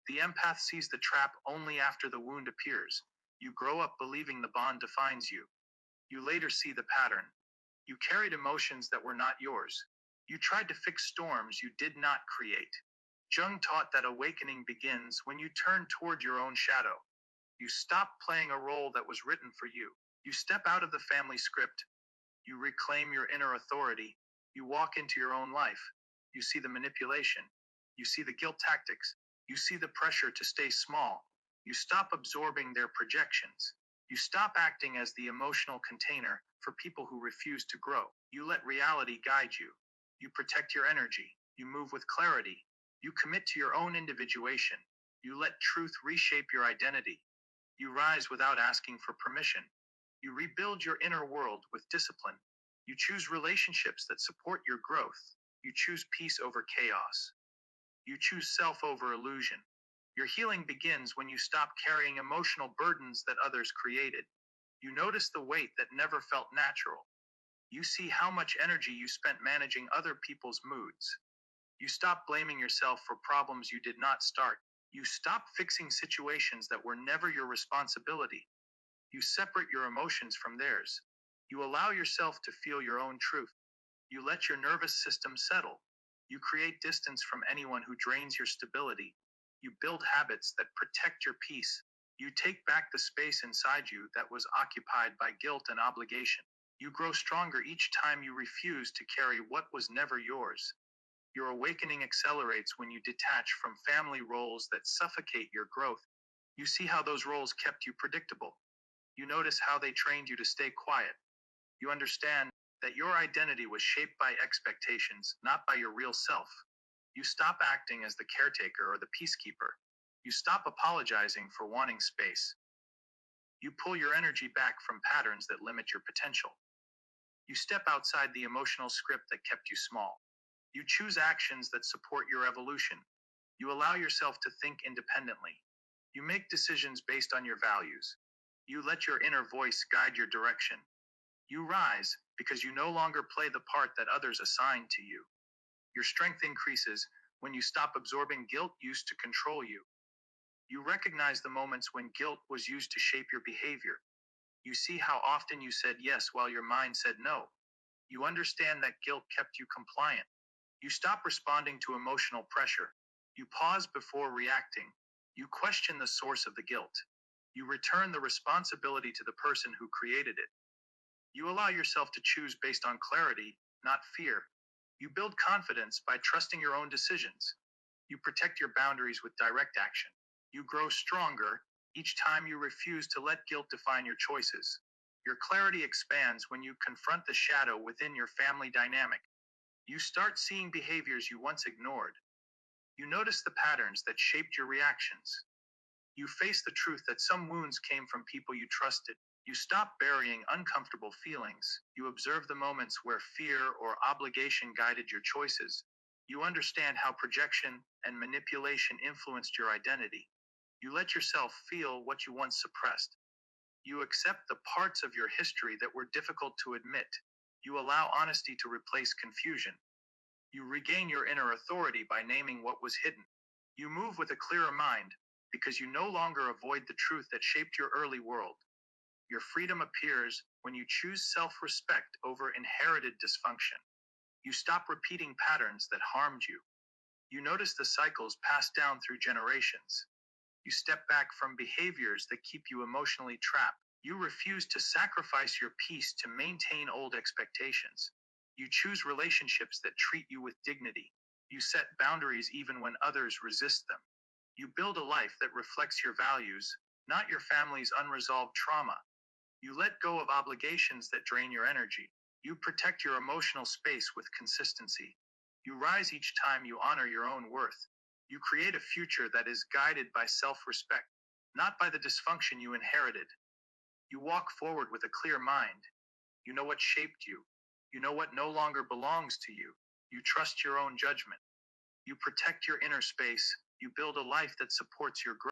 The empath sees the trap only after the wound appears. You grow up believing the bond defines you. You later see the pattern. You carried emotions that were not yours. You tried to fix storms you did not create. Jung taught that awakening begins when you turn toward your own shadow. You stop playing a role that was written for you. You step out of the family script. You reclaim your inner authority. You walk into your own life. You see the manipulation. You see the guilt tactics. You see the pressure to stay small. You stop absorbing their projections. You stop acting as the emotional container for people who refuse to grow. You let reality guide you. You protect your energy. You move with clarity. You commit to your own individuation. You let truth reshape your identity. You rise without asking for permission. You rebuild your inner world with discipline. You choose relationships that support your growth. You choose peace over chaos. You choose self over illusion. Your healing begins when you stop carrying emotional burdens that others created. You notice the weight that never felt natural. You see how much energy you spent managing other people's moods. You stop blaming yourself for problems you did not start. You stop fixing situations that were never your responsibility. You separate your emotions from theirs. You allow yourself to feel your own truth. You let your nervous system settle. You create distance from anyone who drains your stability. You build habits that protect your peace. You take back the space inside you that was occupied by guilt and obligation. You grow stronger each time you refuse to carry what was never yours. Your awakening accelerates when you detach from family roles that suffocate your growth. You see how those roles kept you predictable. You notice how they trained you to stay quiet. You understand that your identity was shaped by expectations, not by your real self. You stop acting as the caretaker or the peacekeeper. You stop apologizing for wanting space. You pull your energy back from patterns that limit your potential. You step outside the emotional script that kept you small. You choose actions that support your evolution. You allow yourself to think independently. You make decisions based on your values. You let your inner voice guide your direction. You rise because you no longer play the part that others assign to you. Your strength increases when you stop absorbing guilt used to control you. You recognize the moments when guilt was used to shape your behavior. You see how often you said yes while your mind said no. You understand that guilt kept you compliant. You stop responding to emotional pressure. You pause before reacting. You question the source of the guilt. You return the responsibility to the person who created it. You allow yourself to choose based on clarity, not fear. You build confidence by trusting your own decisions. You protect your boundaries with direct action. You grow stronger each time you refuse to let guilt define your choices. Your clarity expands when you confront the shadow within your family dynamic. You start seeing behaviors you once ignored. You notice the patterns that shaped your reactions. You face the truth that some wounds came from people you trusted. You stop burying uncomfortable feelings. You observe the moments where fear or obligation guided your choices. You understand how projection and manipulation influenced your identity. You let yourself feel what you once suppressed. You accept the parts of your history that were difficult to admit. You allow honesty to replace confusion. You regain your inner authority by naming what was hidden. You move with a clearer mind because you no longer avoid the truth that shaped your early world. Your freedom appears when you choose self-respect over inherited dysfunction. You stop repeating patterns that harmed you. You notice the cycles passed down through generations. You step back from behaviors that keep you emotionally trapped. You refuse to sacrifice your peace to maintain old expectations. You choose relationships that treat you with dignity. You set boundaries even when others resist them. You build a life that reflects your values, not your family's unresolved trauma. You let go of obligations that drain your energy. You protect your emotional space with consistency. You rise each time you honor your own worth. You create a future that is guided by self-respect, not by the dysfunction you inherited. You walk forward with a clear mind. You know what shaped you. You know what no longer belongs to you. You trust your own judgment. You protect your inner space. You build a life that supports your growth.